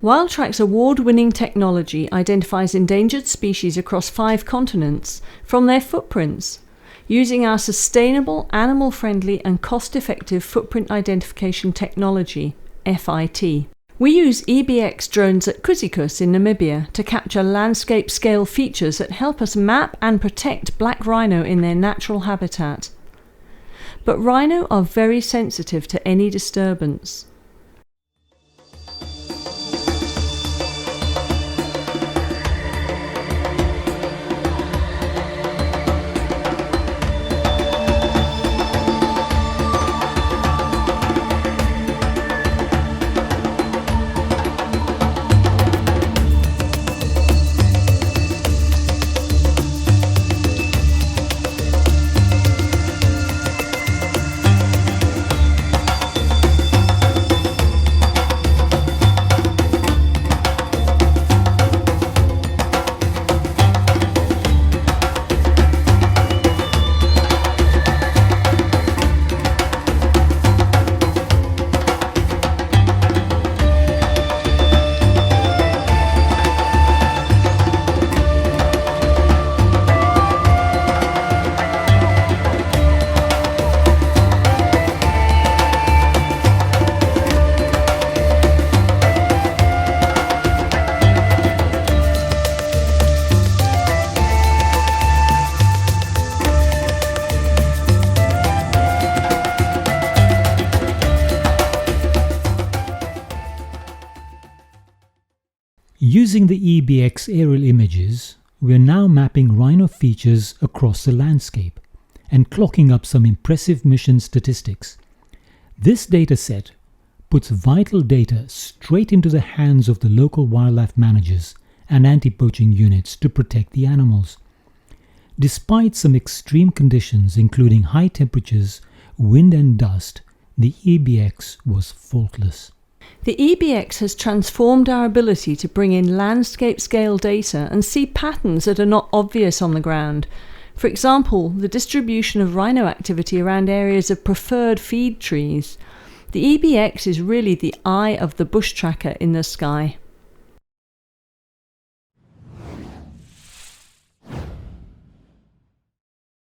WildTrack's award-winning technology identifies endangered species across 5 continents from their footprints, using our sustainable, animal-friendly and cost-effective footprint identification technology, FIT. We use eBee drones at Kuzikus in Namibia to capture landscape-scale features that help us map and protect black rhino in their natural habitat. But rhino are very sensitive to any disturbance. Using the eBee aerial images, we are now mapping rhino features across the landscape and clocking up some impressive mission statistics. This dataset puts vital data straight into the hands of the local wildlife managers and anti-poaching units to protect the animals. Despite some extreme conditions including high temperatures, wind and dust, the eBee was faultless. The eBee has transformed our ability to bring in landscape-scale data and see patterns that are not obvious on the ground. For example, the distribution of rhino activity around areas of preferred feed trees. The eBee is really the eye of the bush tracker in the sky.